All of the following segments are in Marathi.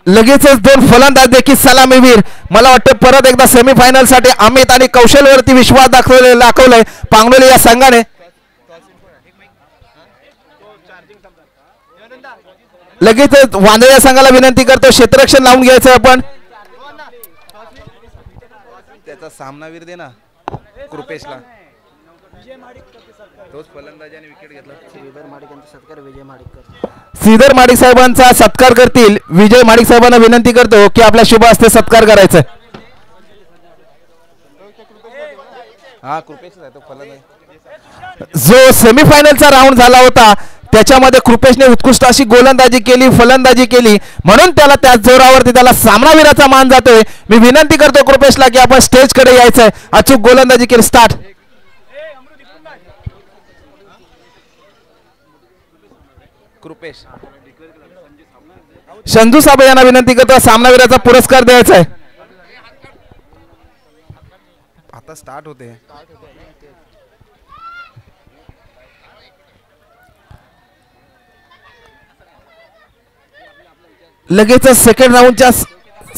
लगेचच दोन फलंदाज देखील सलामीवीर. मला वाटतं परत एकदा सेमीफायनल साठी अमित आणि कौशलवरती विश्वास दाखवलाय पांगलोली या संघाने. लगेचच वांदळे या संघाला विनंती करतो क्षेत्ररक्षण लावून घ्यायचं आपण. त्याचा सामनावीर दे ना कृपेशला. तोच फलंदाजाने विकेट घेतला. श्रीधर माडिक यांचा सत्कार विजय माडिक. श्रीधर माडिक साहेबांचा सत्कार करतील. विजय माडिक साहेबांना विनंती करतो की आपल्या शुभ हस्ते सत्कार करायचा. हा कृपेश आहे तो फलंदाज. जो सेमीफायनलचा राऊंड झाला होता त्याच्यामध्ये कृपेशने उत्कृष्ट अशी गोलंदाजी केली, फलंदाजी केली, म्हणून त्याला त्याच जोरावरती त्याला सामनावीराचा मान जातोय. मी विनंती करतो कृपेशला की आपण स्टेज कडे यायचंय. अचूक गोलंदाजी केली. स्टार्ट. कृपेश संजू साबळे यांना विनंती करतो सामनावीराचा पुरस्कार द्यायचा आहे. आता स्टार्ट होते. लगेचच सेकंड राऊंडच्या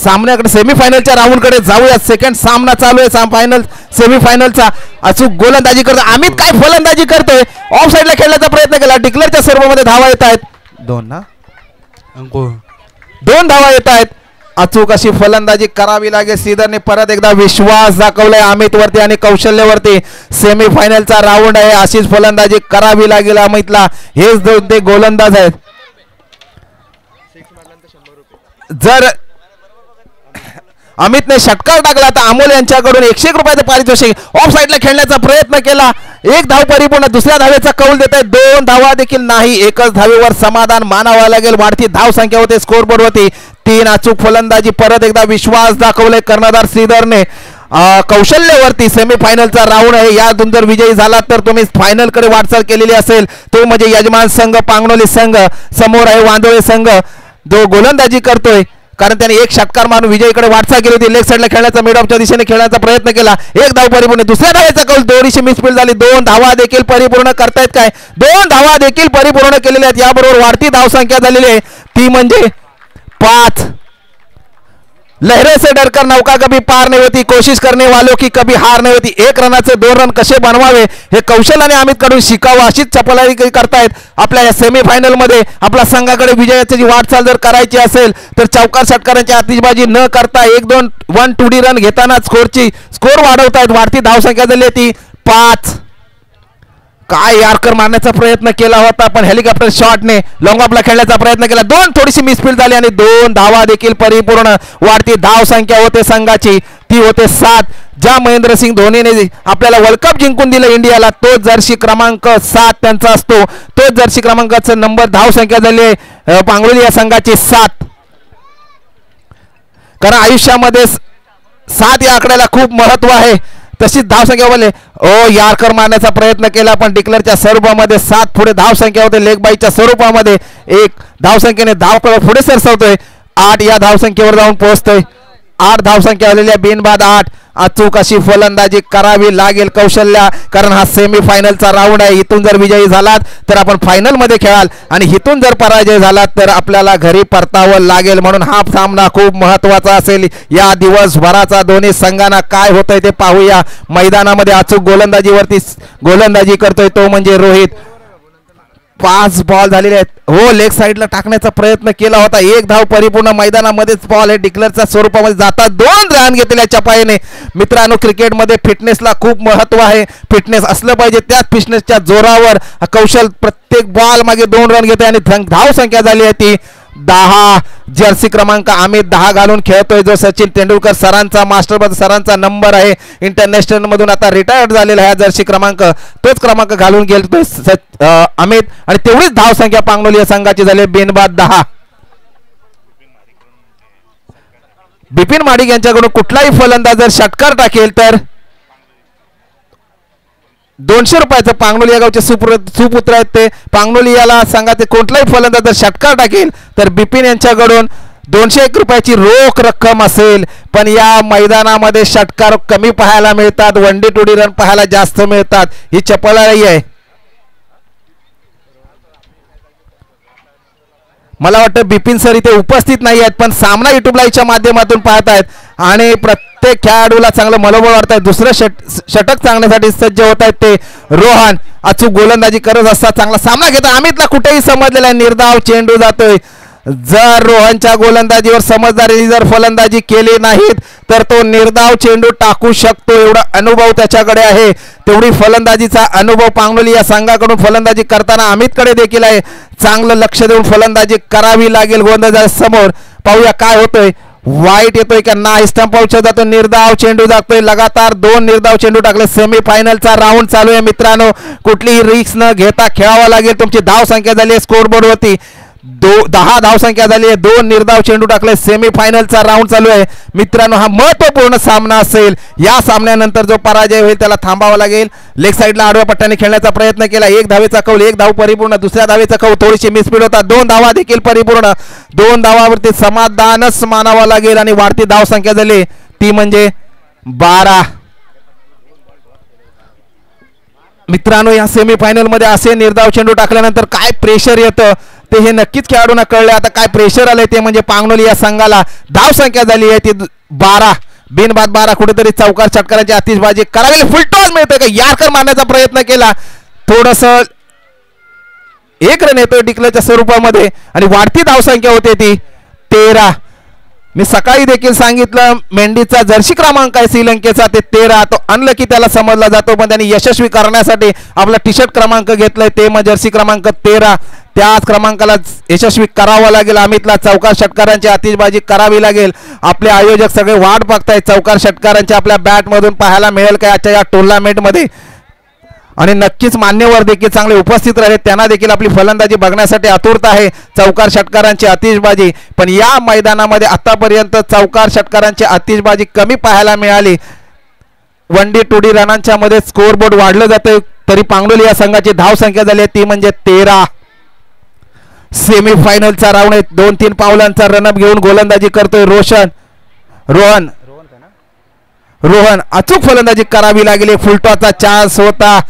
सामन्याकडे सेमीफायनलच्या राऊंड कडे जाऊया. सेकंड सामना चालू आहे फायनल सेमीफायनलचा. अचूक गोलंदाजी करतो अमित. काय फलंदाजी करतोय. ऑफ साइडला खेळण्याचा प्रयत्न केला. डिक्लेअरच्या स्वरूपामध्ये धावा येत आहेत. दोन धावा येत आहेत. अचूक अशी फलंदाजी करावी लागेल. श्रीधरने परत एकदा विश्वास दाखवलाय अमित वरती आणि कौशल्यवरती. सेमीफायनलचा राऊंड आहे. अशीच फलंदाजी करावी लागेल अमितला. हेच दोन ते गोलंदाज आहेत. जर अमितने षटकार टाकला तर अमोल यांच्याकडून 101 रुपयाचं पारितोषिक. ऑफ साइडला खेळण्याचा प्रयत्न केला. एक धाव परिपूर्ण. दुसऱ्या धावेचा कौल देत आहे. 2 धावा देखील नाही. एकच धावेवर समाधान मानावं लागेल. वाढती धाव संख्या होते स्कोरबोर्ड वरती. 3 अचूक फलंदाजी. परत एकदा विश्वास दाखवले कर्णधार श्रीधरने कौशल्यवरती. सेमीफायनलचा राऊंड आहे. यातून जर विजयी झाला तर तुम्ही फायनल कडे वाटचाल केलेली असेल. तो म्हणजे यजमान संघ पांगणोली संघ. समोर आहे वांदोळे संघ जो गोलंदाजी करतोय कारण त्याने एक षटकार मारून विजयीकडे वाटचाल केली होती. लेग साइडला खेळण्याचा मिड ऑफच्या दिशेने खेळण्याचा प्रयत्न केला. एक धाव परिपूर्ण. दुसऱ्या धावेचा कौल थोडीशी मिसफील्ड झाली. 2 धावा देखील परिपूर्ण करतायत काय. 2 धावा देखील परिपूर्ण केलेल्या आहेत. याबरोबर वाढती धावसंख्या झालेली आहे ती म्हणजे 5. लहरे से डरकर नौका कभी पार नहीं होती. कोशिश करने वालों की कभी हार नहीं होती. 1 रनाचे 2 रन कसे बनवावे हे कौशल आणि अमित कडून शिकावं अशीच चपळाई करतायत. आपल्या या सेमीफायनल मध्ये आपल्या संघाकडे विजयाची वाटचाल जर करायची असेल तर चौकार षटकारांची आतिषबाजी न करता 1-2 1-2 रन घेताना स्कोर वाढवतायत. वाढती धावसंख्या झाली ती 5. काय यार्कर मारण्याचा प्रयत्न केला होता पण हेलिकॉप्टर शॉटने लॉंग ऑफला खेळण्याचा प्रयत्न केला. 2 थोडीशी मिसफील्ड झाली आणि 2 धावा देखील परिपूर्ण. वाढती धाव संख्या होते संघाची ती होते 7. ज्या महेंद्रसिंग धोनीने आपल्याला वर्ल्ड कप जिंकून दिलं इंडियाला तोच जर्सी क्रमांक 7 त्यांचा असतो. तोच जर्सी क्रमांकाचा नंबर धाव संख्या झाली आहे पांगोली या संघाची 7. कारण आयुष्यामध्ये 7 या आकड्याला खूप महत्व आहे. तशीच धावसंख्या बोलले यार्कर मारण्याचा प्रयत्न केला पण डिक्लेअरच्या स्वरूपामध्ये 7 पुढे धावसंख्या होते. लेग बाईच्या स्वरूपामध्ये 1 धावसंख्येने धाव पुढे सरसवतोय. 8 या धावसंख्येवर जाऊन पोहोचतोय. 8 धावसंख्या आलेल्या बिनबाद 8. अचूक अशी फलंदाजी करावी लागेल कौशल्या कारण हा सेमीफायनलचा राऊंड आहे. इथून जर विजयी झालात तर आपण फायनल मध्ये खेळाल आणि इथून जर पराजय झालात तर आपल्याला घरी परतावं लागेल. म्हणून हा सामना खूप महत्वाचा असेल. या दिवसभराचा दोन्ही संघांना काय होतंय ते पाहूया. मैदानामध्ये अचूक गोलंदाजी करतोय तो म्हणजे रोहित. 5 बॉल झालेले आहेत. हो लेग साइडला टाकण्याचा प्रयत्न केला होता. 1 धाव परिपूर्ण. मैदानामध्येच बॉल हे डिक्लेअरच्या स्वरूपामध्ये जातात. 2 रन घेतलेल्या चपाईने. मित्रांनो क्रिकेटमध्ये फिटनेसला खूप महत्व आहे. फिटनेस असलं पाहिजे. त्याच फिटनेसच्या जोरावर कौशल प्रत्येक बॉल मागे 2 रन घेते आणि धाव संख्या झाली आहे ती 10. जर्सी क्रमांक आम्ही 10 घालून खेळतोय जो सचिन तेंडुलकर सरांचा मास्टर सरांचा नंबर आहे. इंटरनॅशनल मधून आता रिटायर्ड झालेला आहे जर्सी क्रमांक. तोच क्रमांक घालून खेळतोय अमित आणि तेवढीच धाव संख्या पांगलोली या संघाची झाली बिनबाद 10. बिपिन माडिक यांच्याकडून कुठलाही फलंदाज जर षटकार टाकेल तर 200 रुपयाचं पांगलोली या गावचे सुपुत्र आहेत ते. पांगलोली याला संघाचे कोणताही फलंदाज जर षटकार टाकेल तर बिपिन यांच्याकडून 201 रुपयाची रोख रक्कम असेल. पण या मैदानामध्ये षटकार कमी पाहायला मिळतात. 1-2 रन पाहायला जास्त मिळतात. ही चपळाई आहे. मला वाटतं बिपिन सर इथे उपस्थित नाही आहेत, पण सामना युट्यूब लाईव्हच्या माध्यमातून पाहत आहेत आणि प्रत्येक खेळाडूला चांगलं मनोबळ वाटत आहे. दुसरं षटक सांगण्यासाठी सज्ज होत आहेत ते रोहन. अचूक गोलंदाजी करत असतात, चांगला सामना घेतो. अमितला कुठेही समजलेला आहे, निर्धाव चेंडू जातोय. जर रोहनच्या गोलंदाजीवर समजदारी जर फलंदाजी केली नाहीत तर तो निर्धाव चेंडू टाकू शकतो, एवढा अनुभव त्याच्याकडे आहे. तेवढी फलंदाजीचा अनुभव पांगलोली या संघाकडून फलंदाजी करताना अमितकडे देखील आहे. चांगलं लक्ष देऊन फलंदाजी करावी लागेल गोलंदाजासमोर. पाहूया काय होतंय. वाईट येतोय का नाही, स्टंप आउटच्या जातो. निर्धाव चेंडू जातोय. लगातार 2 निर्धाव चेंडू टाकले. सेमीफायनलचा राऊंड चालू आहे मित्रांनो. कुठलीही रिस्क न घेता खेळावा लागेल. तुमची धाव संख्या झाली आहे स्कोरबोर्ड वरती 10 धावसंख्या झाली आहे. 2 निर्धाव चेंडू टाकले. सेमीफायनलचा राऊंड चालू आहे मित्रांनो. हा महत्वपूर्ण सामना असेल. या सामन्यानंतर जो पराजय होईल त्याला थांबावा लागेल. लेग साईडला आडव्या पट्ट्याने खेळण्याचा प्रयत्न केला. 1 धावेचा कौल, 1 धाव परिपूर्ण. दुसऱ्या धावेचा कौल थोडीशी मिसफीड होता. 2 धावा देखील परिपूर्ण. 2 धावावरती समाधानच मानावा लागेल आणि वाढती धावसंख्या झाली ती म्हणजे 12. मित्रांनो या सेमीफायनल मध्ये असे निर्धाव चेंडू टाकल्यानंतर काय प्रेशर येतं ते हे नक्कीच खेळाडूंना कळले. आता काय प्रेशर आलंय ते म्हणजे पांगलोली या संघाला धाव संख्या झाली आहे ती 12. बिनबाद 12. कुठेतरी चौकार षटकारांची आतिषबाजी करावी. फुलटॉस मिळतोय का, यारकर मारण्याचा प्रयत्न केला. थोडस 1 रन येतोय डिक्लेअरच्या स्वरूपामध्ये आणि वाढती धावसंख्या होते ती 13. मी सकाळी देखील सांगितलं मेंढीचा जर्सी क्रमांक आहे श्रीलंकेचा ते 13. तो अनलकी त्याला समजला जातो, पण त्यांनी यशस्वी करण्यासाठी आपला टी शर्ट क्रमांक घेतलाय ते मग जर्सी क्रमांक 13. त्याच क्रमांकाला यशस्वी करावा लागेल. अमितला चौकार षटकारांची आतिषबाजी करावी लागेल. आपले आयोजक सगळे वाट बघतायत चौकार षटकारांची आपल्या बॅटमधून पाहायला मिळेल काय आजच्या या टुर्नामेंटमध्ये. आणि नक्कीच मान्यवर देखील चांगले उपस्थित राहिले, त्यांना देखील आपली फलंदाजी बघण्यासाठी आतुरता आहे. चौकार षटकारांची आतिषबाजी, पण या मैदानामध्ये आतापर्यंत चौकार षटकारांची आतिषबाजी कमी पाहायला मिळाली. 1D 2D रनांच्या मध्ये स्कोअरबोर्ड वाढलं जातं, तरी पांगलोली या संघाची धाव संख्या झाली आहे ती म्हणजे 13. सेमीफायनलचा राऊंड आहे. 2-3 पावलांचा रनअप घेऊन गोलंदाजी करतोय रोहन. अचूक फलंदाजी करावी लागली. फुलटॉचा चान्स होता.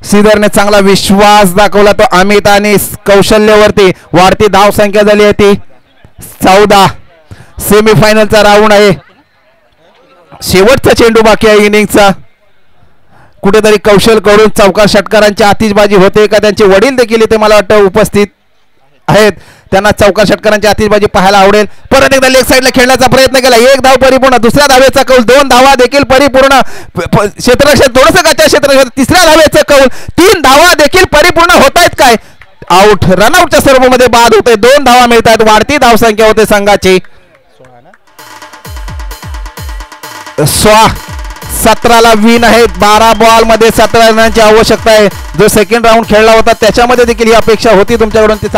श्रीधरने चांगला विश्वास दाखवला तो अमित आणि कौशल्यवरती. वाढती धाव संख्या झाली आहे ती 14. सेमीफायनलचा राऊंड आहे. शेवटचा चेंडू बाकी आहे इनिंगचा. कुठेतरी कौशल कडून चौकार षटकारांची आतिषबाजी होते का, त्यांचे वडील देखील इथे मला वाटतं उपस्थित आहेत, त्यांना चौकार षटकारांची आतिषबाजी पाहायला आवडेल. परत एकदा लेग साईडला खेळण्याचा प्रयत्न केला. 1 धाव परिपूर्ण. दुसऱ्या धावेचा कौल. 2 धावा देखील परिपूर्ण. क्षेत्ररक्षण थोडंसं कच्च्या क्षेत्ररक्षण. तिसऱ्या धावेचं कौल. 3 धावा देखील परिपूर्ण होत आहेत काय, आउट. रनआउटच्या स्वरूपामध्ये बाद होते. 2 धावा मिळतात. वाढती धावसंख्या होते संघाची 17ला विन आहे. 12 बॉल मध्ये 17 रनांची आवश्यकता आहे. जो सेकंड राऊंड खेळला होता त्याच्यामध्ये देखील ही अपेक्षा होती तुमच्याकडून ती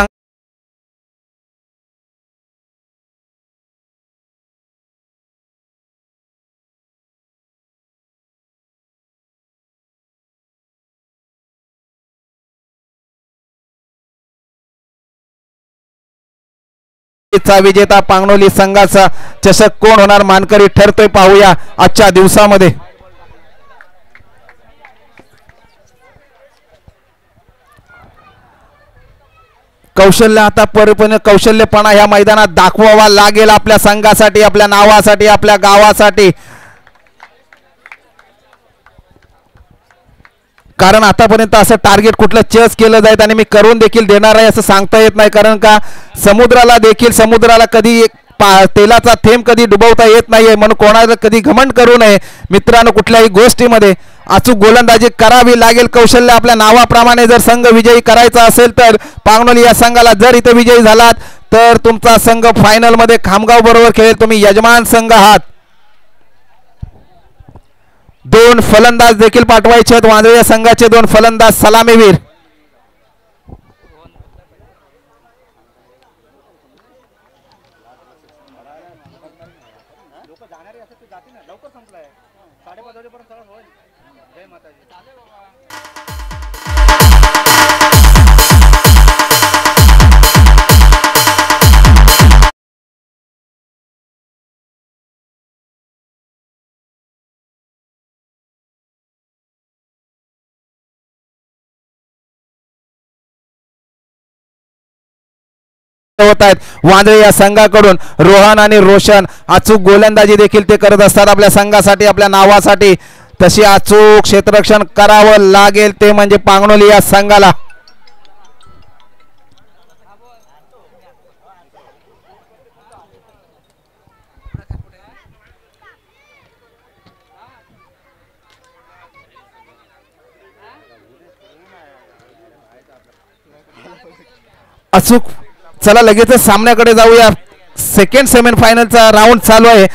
चा विजेता पांगलोली संघाचा चषक कोण होणार मानकरी ठरतोय पाहूया आजच्या दिवसामध्ये. कौशल्य आता परिपूर्ण कौशल्यपणा ह्या मैदानात दाखवावा लागेल आपल्या संघासाठी, आपल्या नावासाठी, आपल्या गावासाठी. कारण आतापर्यंत असं टार्गेट कुठलं चेस केलं जाईल आणि मी करून देखील देणार आहे असं सांगता येत नाही. कारण का समुद्राला कधी तेलाचा थेंब कधी डुबवता येत नाहीये, म्हणून कोणाला कधी घमंड करू नये मित्रांनो. कुठल्याही गोष्टीमध्ये अचूक गोलंदाजी करावी लागेल. कौशल्य आपल्या नावाप्रमाणे जर संघ विजयी करायचा असेल तर पांगलोली या संघाला जर इथे विजयी झालात तर तुमचा संघ फायनल मध्ये खामगाव बरोबर खेळेल. तुम्ही यजमान संघ आहात. 2 फलंदाज देखील पाठवायचे आहेत. वांद्रे या संघाचे 2 फलंदाज सलामीवीर. होत आहेत वांद्रे या संघाकडून. रोहन आणि रोशन अचूक गोलंदाजी देखील ते करत असतात आपल्या संघासाठी आपल्या नावासाठी. तशी अचूक क्षेत्ररक्षण करावं लागेल ते म्हणजे पांगणोली या संघाला. अचूक चला लगेच सामन्याकडे जाऊया. सेकंड सेमीफायनलचा राऊंड चालू आहे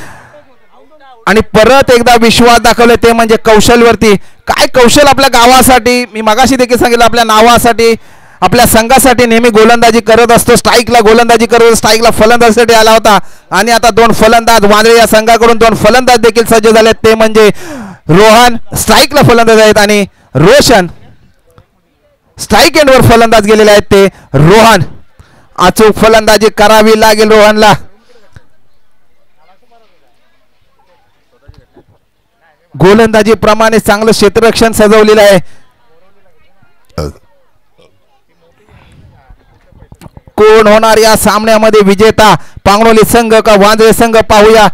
आणि परत एकदा विश्वास दाखवले ते म्हणजे कौशलवरती. काय कौशल आपल्या गावासाठी. मी मगाशी देखील सांगितलं आपल्या नावासाठी आपल्या संघासाठी नेहमी गोलंदाजी करत असतो. स्ट्राईकला गोलंदाजी करत स्ट्राईकला फलंदाजीसाठी आला होता आणि आता दोन फलंदाज वांद्रे या संघाकडून दोन फलंदाज देखील सज्ज झाले ते म्हणजे रोहन स्ट्राईकला फलंदाज आहेत आणि रोशन स्ट्राईक एंडवर फलंदाज गेलेले आहेत ते रोहन. अचूक फलंदाजी करावी लागेल रोहनला. गोलंदाजी प्रमाणे चांगलं क्षेत्ररक्षण सजवलेलं आहे. कोण होणार या सामन्यामध्ये विजेता पांगणोली संघ का वांद्रे संघ पाहूया.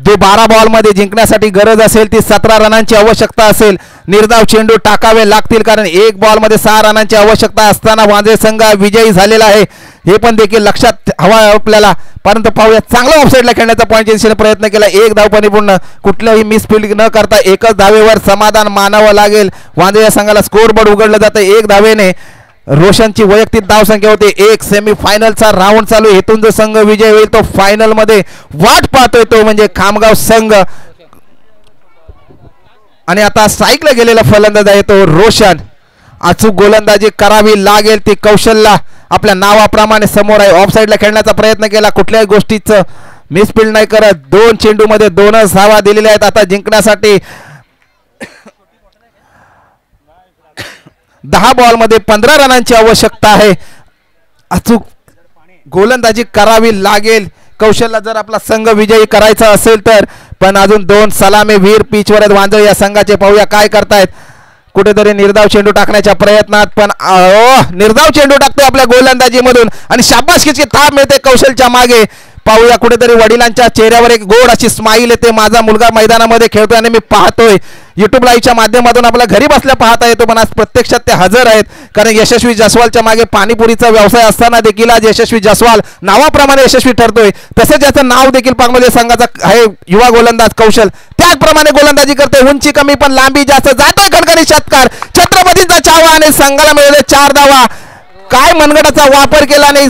12 बॉल मध्ये जिंकण्यासाठी गरज असेल ती 17 रनांची आवश्यकता असेल. निर्धाव चेंडू टाकावे लागतील कारण 1 बॉल मध्ये 6 रनांची आवश्यकता असताना वांद्रे संघ विजयी झालेला आहे हे पण देखील लक्षात हवा आपल्याला. परंतु पाहूया चांगला ऑफसाईडला खेळण्याचा पॉईंट दिशेने प्रयत्न केला. 1 धाव परिपूर्ण कुठल्याही मिसफिल्ड न करता एकच धावेवर समाधान मानावं लागेल. वांद्रे या संघाला स्कोर बोर्ड उघडलं जातं 1 धावेने. रोशनची वैयक्तिक धाव संख्या होते 1. सेमीफायनलचा राऊंड चालू. इथून जो संघ विजय होईल तो फायनल मध्ये वाट पाहतोय तो म्हणजे खामगाव संघ. आणि आता स्ट्राईकला गेलेला फलंदाज आहे तो रोशन. अचूक गोलंदाजी करावी लागेल ती कौशलला आपल्या नावाप्रमाणे समोर आहे. ऑफ साईडला खेळण्याचा प्रयत्न केला कुठल्याही गोष्टीचं मिसफिल्ड नाही करत. 2 चेंडूमध्ये 2च धावा दिलेल्या आहेत. आता जिंकण्यासाठी 10 बॉल मध्ये 15 रनांची आवश्यकता आहे. अचूक गोलंदाजी करावी लागेल कौशलला जर आपला संघ विजयी करायचा असेल तर. पण अजून 2 सलामी वीर पिचवर आहेत वांद्रे या संघाचे. पाहूया काय करतायत. कुठेतरी निर्धाव चेंडू टाकण्याच्या प्रयत्नात पण निर्धाव चेंडू टाकतो आपल्या गोलंदाजीमधून आणि शाबासकीची थाप मिळते कौशलच्या मागे. पाहूया कुठेतरी वडिलांच्या चेहऱ्यावर एक गोड अशी स्माईल येते. माझा मुलगा मैदानामध्ये खेळतोय आणि मी पाहतोय. युट्यूब लाईव्हच्या माध्यमातून आपल्या घरी बसल्या पाहता येतो पण आज प्रत्यक्षात ते हजर आहेत कारण यशस्वी जसवालच्या मागे पाणीपुरीचा व्यवसाय असताना देखील आज यशस्वी जसवाल नावाप्रमाणे यशस्वी ठरतोय. तसेच याचं नाव देखील पांगणोली संघाचा आहे युवा गोलंदाज कौशल. त्याचप्रमाणे गोलंदाजी करते. उंची कमी पण लांबी जास्त. जातोय खडखडी षटकार. छत्रपतींचा चावा आणि संघाला मिळाले 4 धावा. काय मनगटाचा वापर केला नाही.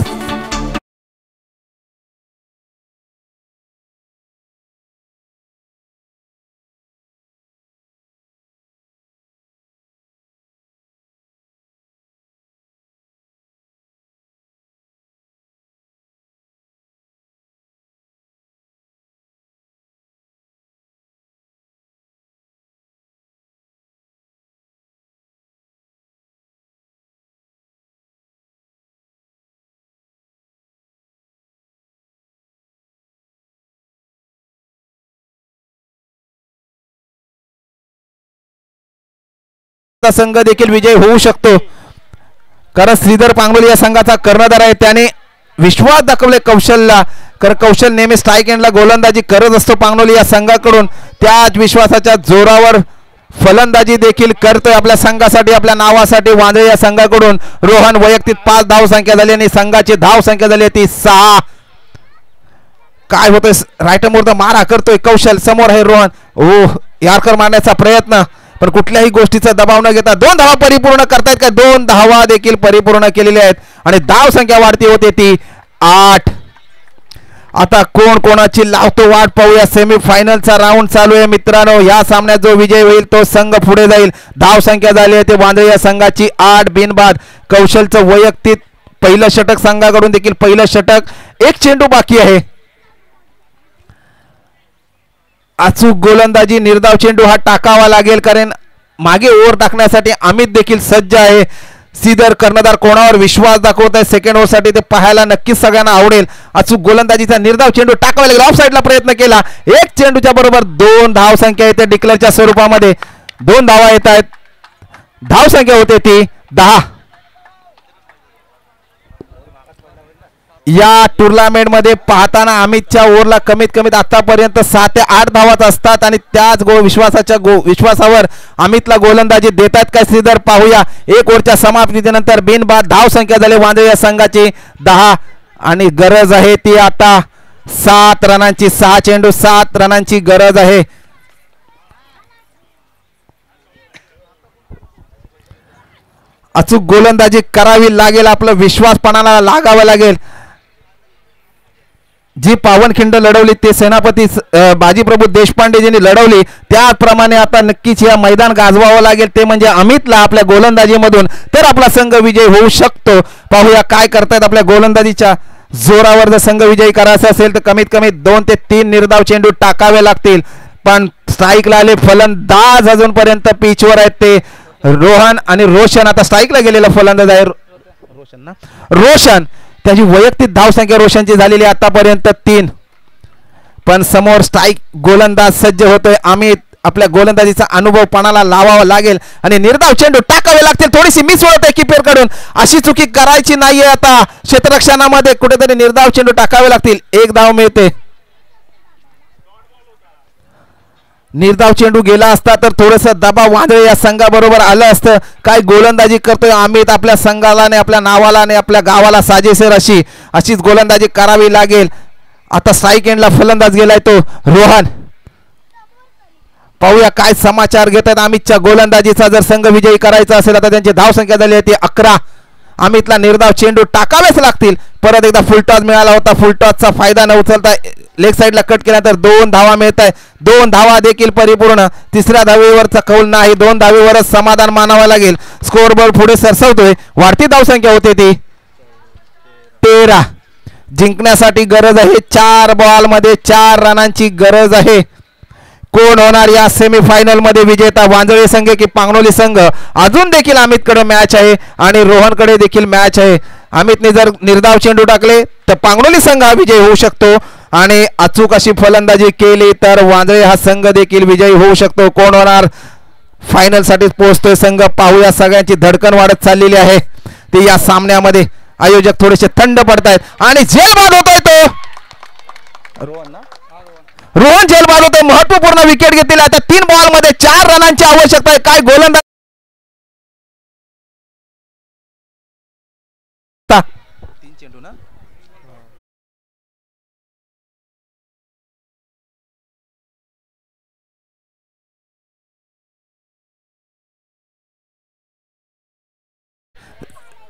संघ देखील विजय होऊ शकतो कारण श्रीधर पांगोली या संघाचा कर्णधार आहे. त्याने विश्वास दाखवले कौशलला कारण कौशल नेहमी स्ट्राईक एंडला गोलंदाजी करत असतो पांगोली या संघाकडून. त्याच विश्वासाच्या जोरावर फलंदाजी देखील करतोय आपल्या संघासाठी आपल्या नावासाठी वांद्रे या संघाकडून. रोहन वैयक्तिक 5 धाव संख्या झाली आणि संघाची धाव संख्या झाली ती 6. काय होतंय राईट मोर मारा करतोय कौशल. समोर आहे रोहन. यारकर मारण्याचा प्रयत्न पण कुठल्याही गोष्टीचा दबाव न घेता 2 धावा परिपूर्ण करतायत का 2 धावा देखील परिपूर्ण केलेल्या आहेत आणि धाव संख्या वाढती होते ती 8. आता कोण कोणाची लावतो वाट पाहूया. सेमीफायनलचा राऊंड चालू आहे मित्रांनो. या सामन्यात जो विजय होईल तो संघ पुढे जाईल. धाव संख्या झाली आहे ते वांद्रे या संघाची 8 बिनबाद. कौशलचं वैयक्तिक पहिलं षटक संघाकडून देखील पहिलं षटक. 1 चेंडू बाकी आहे. अचूक गोलंदाजी निर्धाव चेंडू हा टाकावा लागेल कारण मागे ओव्हर टाकण्यासाठी अमित देखील सज्ज आहे. श्रीधर कर्णधार कोणावर विश्वास दाखवत आहे सेकंड ओव्हर साठी ते पाहायला नक्कीच सगळ्यांना आवडेल. अचूक गोलंदाजीचा निर्धाव चेंडू टाकावा लागेल. ऑफ साईडला प्रयत्न केला. 1 चेंडूच्या बरोबर 2 धाव संख्या येते डिक्लेअरच्या स्वरूपामध्ये. 2 धावा येत आहेत. धाव संख्या होते ती 10. या टुर्नामेंट मध्ये पाहताना अमितच्या ओव्हरला कमीत कमीत आतापर्यंत 6 ते 8 धावाच असतात आणि त्याच विश्वासावर अमितला गोलंदाजी देतात काय श्रीधर पाहूया. एक ओव्हरच्या समाप्तीनंतर बिनबाद धाव संख्या झाली वांद्रे या संघाची 10 आणि गरज आहे ती आता 7 रनांची. 6 चेंडू 7 रनांची गरज आहे. अचूक गोलंदाजी करावी लागेल. आपलं विश्वासपणाला लागावं लागेल. जी पावनखिंड लढवली ते सेनापती बाजीप्रभू देशपांडेजींनी लढवली त्याप्रमाणे आता नक्कीच या मैदान गाजवावं लागेल. ते म्हणजे अमितला आपल्या गोलंदाजीमधून तर आपला संघ विजय होऊ शकतो. पाहूया काय करतायत आपल्या गोलंदाजीच्या जोरावर. जर संघ विजयी करायचा असेल तर कमीत कमी 2 ते 3 निर्धाव चेंडू टाकावे लागतील. पण स्ट्राईकला आले फलंदाज अजूनपर्यंत पिचवर आहेत ते रोहन आणि रोशन. आता स्ट्राईकला गेलेला फलंदाज आहे रोशन. त्याची वैयक्तिक धावसंख्या रोशनची झालेली आतापर्यंत 3. पण समोर स्ट्राईक गोलंदाज सज्ज होतोय. अमित आपल्या गोलंदाजीचा अनुभव पणाला लावावा लागेल आणि निर्धाव चेंडू टाकावे लागतील. थोडीशी मिस होत आहे कीपर कडून. अशी चुकी करायची नाहीये. आता क्षेत्ररक्षणामध्ये कुठेतरी निर्धाव चेंडू टाकावे लागतील. 1 धाव मिळते. निर्धाव चेंडू गेला असता तर थोडस दबाव वांद्रे या संघाबरोबर आलं असतं. काय गोलंदाजी करतोय अमित आपल्या संघाला आणि आपल्या नावाला आणि आपल्या गावाला साजेसर अशीच गोलंदाजी करावी लागेल. आता स्ट्राईक एंडला फलंदाज गेलाय तो रोहन. पाहूया काय समाचार घेत आहेत अमितच्या गोलंदाजीचा. जर संघ विजयी करायचा असेल आता त्यांची धावसंख्या झाली आहे ती 11. अमितला निर्धाव चेंडू टाकावेच लागतील. परत एकदा फुलटॉस मिळाला होता. फुलटॉसचा फायदा न उचलता लेग साईडला कट केल्यानंतर 2 धावा मिळत आहे. 2 धावा देखील परिपूर्ण. तिसऱ्या धावेवरचा कौल नाही. 2 धावेवरच समाधान मानावं लागेल. स्कोअर बोर्ड पुढे सरसवतोय. वाढती धावसंख्या होते ती 13. जिंकण्यासाठी गरज आहे 4 बॉल मध्ये 4 रनांची गरज आहे. कोण होणार या सेमीफायनल मध्ये विजेता वांजळे संघ की पांगणोली संघ. अजून देखील अमितकडे मॅच आहे आणि रोहनकडे देखील मॅच आहे. अमितने जर निर्धाव चेंडू टाकले तर पांगणोली संघ हा विजयी होऊ शकतो आणि अचूक अशी फलंदाजी केली तर वांजळे हा संघ देखील विजयी होऊ शकतो. कोण होणार फायनल साठी पोहोचतोय संघ पाहूया. सगळ्यांची धडकन वाढत चाललेली आहे ती या सामन्यामध्ये. आयोजक थोडेसे थंड पडतायत आणि झेलबाद होतोय तो रोहन झेलबाद होतोय. महत्वपूर्ण विकेट घेतली. आता 3 बॉल मध्ये 4 रनांची आवश्यकता आहे. काय गोलंदाज 3 चेंडू ना.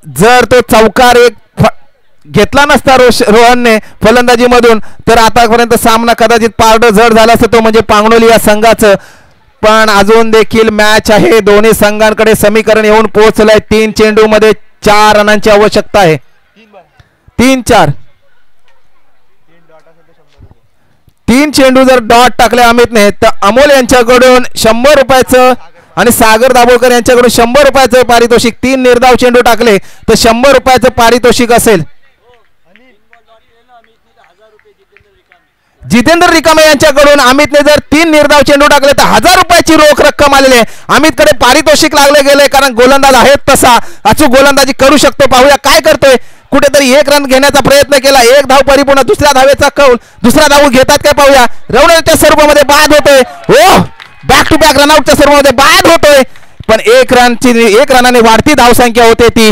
जर तो चौकार एक घेतला नसता रोहनने फलंदाजी मधून तर आतापर्यंत सामना कदाचित पारड जड झाला असता. तो म्हणजे पांगणोली या संघाचं. पण अजून देखील मॅच आहे. दोन्ही संघांकडे समीकरण येऊन पोहोचलंय. 3 चेंडू मध्ये 4 रनांची आवश्यकता आहे. 3-4 3 चेंडू जर डॉट टाकले अमितने तर अमोल यांच्याकडून 100 रुपयाचं आणि सागर दाभोळकर यांच्याकडून 100 रुपयाचं पारितोषिक. 3 निर्धाव चेंडू टाकले तर 100 रुपयाचं पारितोषिक असेल. जितेंद्र रिकामे यांच्याकडून अमितने जर 3 निर्धाव चेंडू टाकले तर 1000 रुपयाची रोख रक्कम आलेली आहे. अमितकडे पारितोषिक लागले गेले कारण गोलंदाज आहेत तसा अचूक गोलंदाजी करू शकतो. पाहूया काय करतोय. कुठेतरी 1 रन घेण्याचा प्रयत्न केला. 1 धाव परिपूर्ण. दुसऱ्या धावेचा कौल. दुसरा धाव घेतात काय पाहूया. रनआउटच्या स्वरूपामध्ये बाद होतोय. हो बॅक टू बॅक रनआउटच्या स्वरूपामध्ये बाद होतोय. पण 1 रनाने वाढती धावसंख्या होते ती.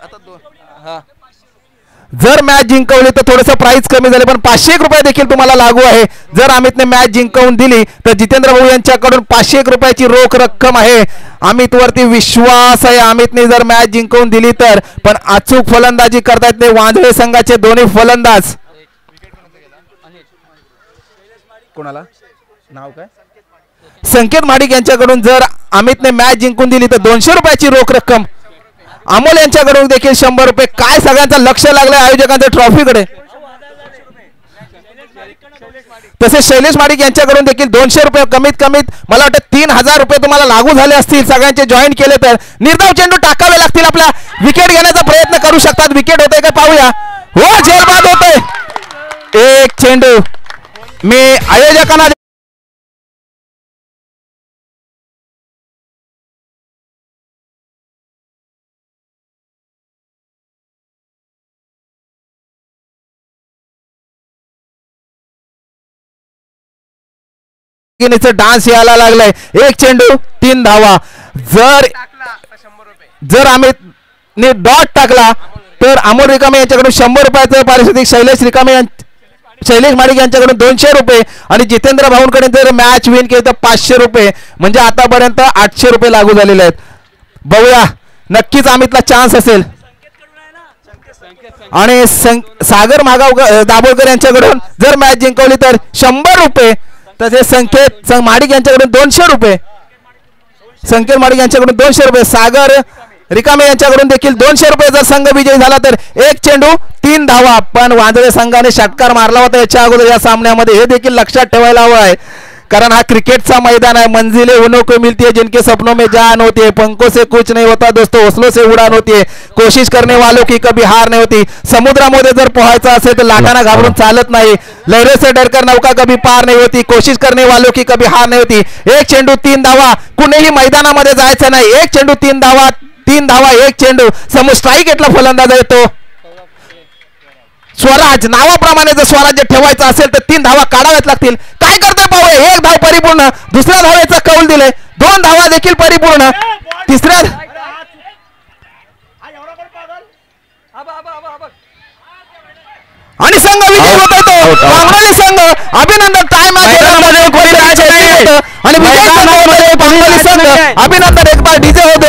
आता 2 हा. जर मॅच जिंकवली तर थोडंसं प्राइस कमी झाले पण 501 रुपये देखील तुम्हाला लागू आहे. जर अमितने मॅच जिंकवून दिली तर जितेंद्र भाऊ यांच्याकडून 501 रुपयाची रोख रक्कम आहे. अमित वरती विश्वास आहे. अमितने जर मॅच जिंकवून दिली तर. पण अचूक फलंदाजी करतायत ते वांजळे संघाचे दोन्ही फलंदाज. कोणाला नाव काय. संकेत माडिक यांच्याकडून जर अमितने मॅच जिंकून दिली तर 200 रुपयाची रोख रक्कम. अमोल यांच्याकडून देखील 100 रुपये. काय सगळ्यांचं लक्ष लागलंय आयोजकांच्या ट्रॉफीकडे. तसेच शैलेश माडिक यांच्याकडून देखील 200 रुपये, कमीत कमीत मला वाटतं 3000 रुपये तुम्हाला लागू झाले असतील सगळ्यांचे जॉईन केले तर. निर्धाव चेंडू टाकावे लागतील, आपल्या विकेट घेण्याचा प्रयत्न करू शकतात. विकेट होते का पाहूया. हो, झेलबाद होतोय. एक चेंडू मी आयोजकांना डान्स यायला लागलाय. एक चेंडू 3 धावा. जर अमितने डॉट टाकला तर अमोल रिकामे यांच्याकडून 100 रुपयाचं पारितोषिक, शैलेश माडिक यांच्याकडून 200 रुपये आणि जितेंद्र भाऊंकडे जर मॅच विन केली तर 500 रुपये, म्हणजे आतापर्यंत 800 रुपये लागू झालेले आहेत. बघूया, नक्कीच अमितला चान्स असेल. आणि सागर दाभोळकर यांच्याकडून जर मॅच जिंकवली तर 100 रुपये. तसेच संकेत माडिक यांच्याकडून 200 रुपये, संकेत माडिक यांच्याकडून 200 रुपये, सागर रिकामे यांच्याकडून देखील 200 रुपये. जर संघ विजयी झाला तर एक चेंडू 3 धावा. पण वांजळे संघाने षटकार मारला होता याच्या अगोदर या सामन्यामध्ये, हे देखील लक्षात ठेवायला हवं आहे. कारण हा क्रिकेटचा मैदान है. मंजिलें उन्हों को मिलती है जिनके सपनों में जान होती है. पंखों से कुछ नहीं होता दोस्तों, हौसलों से उड़ान होती है. कोशिश करने वालों की कभी हार नहीं होती. समुद्रामध्ये जर पोहायचं असेल तर लाटांना घाबरून चालत नाही. लहरों से डरकर नौका कभी पार नहीं होती. कोशिश करने वालों की कभी हार नहीं होती. एक चेंडू 3 धावा. कुणीही मैदानामध्ये जायचं नाही. एक चेंडू 3 धावा, 3 धावा, एक चेंडू. समोर स्ट्राईक घेतला फलंदाज येतो. स्वराज नावाप्रमाणे जर स्वराज्य ठेवायचं असेल तर 3 धावा काढाव्याच लागतील. काय करतोय पाहूया. 1 धाव परिपूर्ण. दुसऱ्या धावेचा कौल दिले. 2 धावा देखील परिपूर्ण. तिसऱ्या आणि संघ विजय होत येतो. बांगलादेश संघ अभिनंदन. टाइम आणि विजय संघ अभिनंदन. एक बार डीजे होत